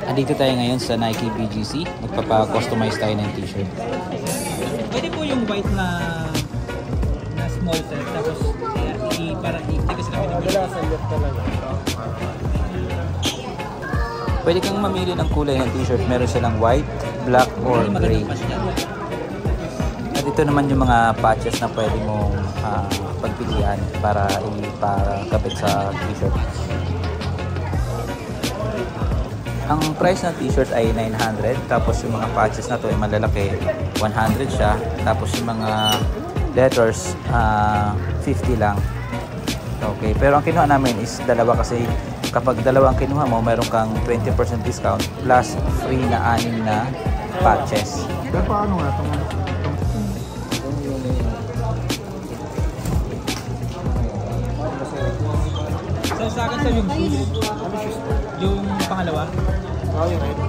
Andito tayo ngayon sa Nike BGC. Magpapa-customize tayo ng t-shirt. Pwede po yung white na small set, tapos parang i-take sila pinamili. Pwede kang mamili ng kulay ng t-shirt. Meron silang white, black, or gray. At ito naman yung mga patches na pwede mong pagpilian para ipakabit sa t-shirt. Ang price ng t-shirt ay 900, tapos yung mga patches na to ay malalaki, 100 siya, tapos yung mga letters 50 lang. Okay, pero ang kinuha namin is dalawa kasi kapag dalawa ang kinuha mo, meron kang 20% discount plus free na 6 na patches. Pero paano nga itong sa akin sa yung yung pangalawa.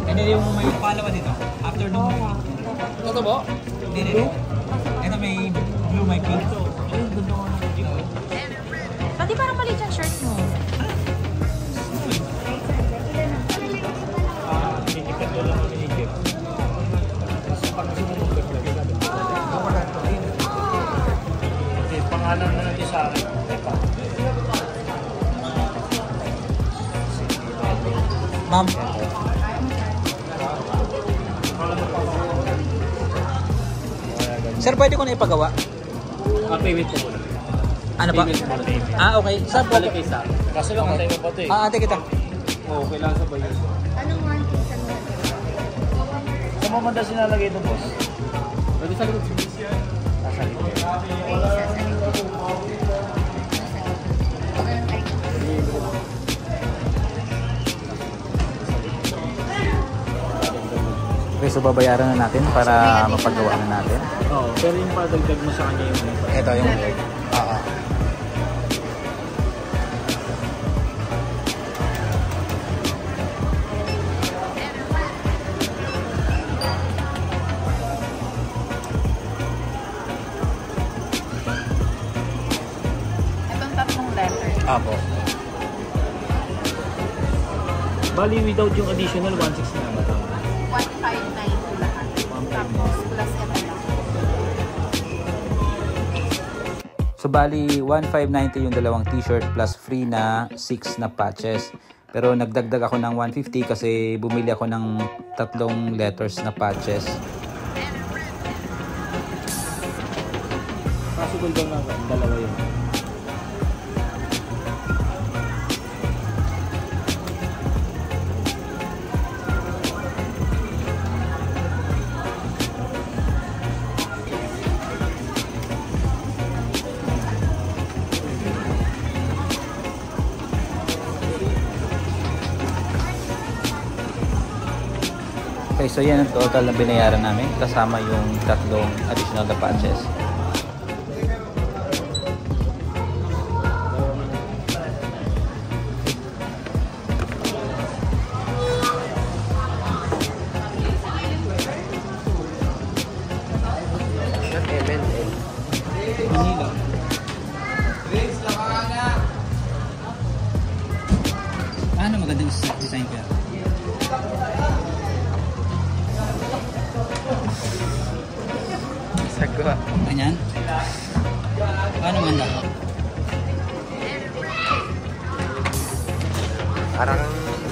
And then yung may pangalawa dito. After nung ito ba? Hindi. Ito may blue, may pink. Pati parang maliit yung shirt mo. pangalan na natin sa akin. Ma'am. Sir, pwede ko na ipagawa? Payment po muna. Ano ba? Okay. Saan po? Balik kayo sa akin. Kasi lang antay mo pa ito eh. Ate kita. Oo, kailangan sa bayo. Anong one piece ang Sa mamanda sinalagay ito, boss. Pwede sa likod. Nasa likod. Okay, so babayaran na natin para mapagawa na natin. Oo, pero yung padagdag mo sa kanya yung Ito yung Itong tatlong letter. Apo. Bali, without yung additional, 160 na ba ito? 1592 lahat. Tapos plus ito lang. So bali 1590 yung dalawang t-shirt plus free na 6 na patches. Pero nagdagdag ako ng 150 kasi bumili ako ng 3 letters na patches. Possible daw nga, dalawa yun. Okay, so yan ang total na binayaran namin kasama yung 3 additional na patches. Manila. Ano magandang design kaya? Sagwa. Ganyan? Ano maganda? Parang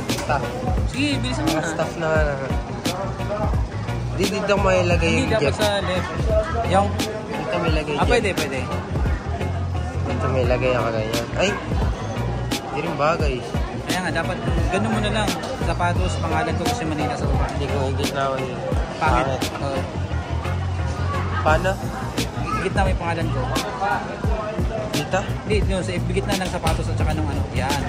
staff. Sige, bilisan mo na. Staff na dito mo ilagay Hindi, yung dapat jack. sa left. Yung... Dito mo ilagay jack. pwede. Dito mo ilagay yung ganyan. Ay! Hindi rin bagay. Kaya nga, dapat ganun mo na lang. Sapatos, pangalan ko kasi Manila sa baba. Hindi ko higit na ako. Pangit. Paano? Gitna may pangalan ko. Dito? Hindi, no, sa gitna ng sapatos at saka ng ano. Yan.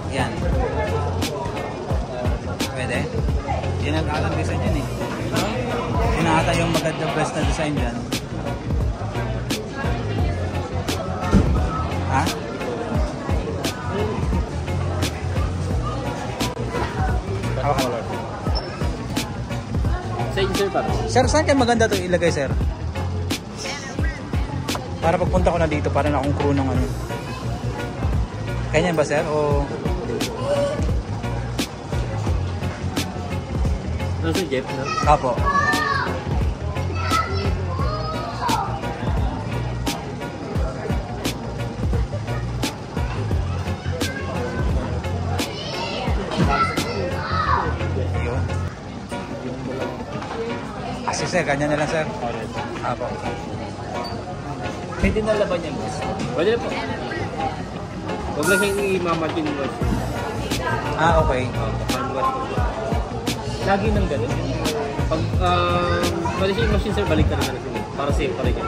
Yan. Pwede? Yan ang atang design yan eh. Yan ang ata yung magandang best na design dyan. Ha? Sa insert pa. Sir, saan kayo maganda ito ilagay, sir? Para pagpunta ko na dito, para na akong crew ng ano. Ganyan ba sir? O... Nasa jeep na? Apo. Yun. Kasi sir, ganyan na lang sir. Apo. Pwede na laban yan, boss. Pwede na po. Huwag lang siyang i-mamatin mo. Ah, okay. Lagi nang ganun. Pag pwede siya yung machine sir, balik na naman natin. Para safe pa rin yan.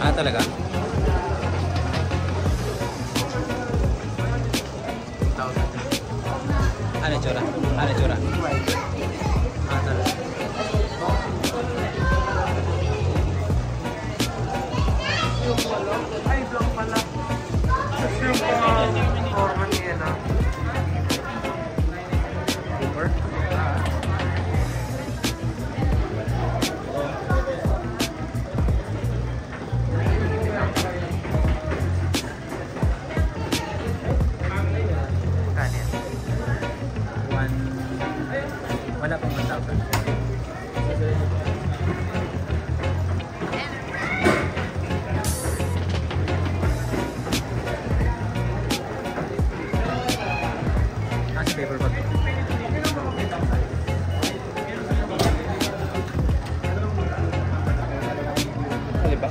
Ah, talaga? Ano tsura? Ano tsura? Ah, talaga. Wala pang 1,000. Ah, si paper bag. Ano ba?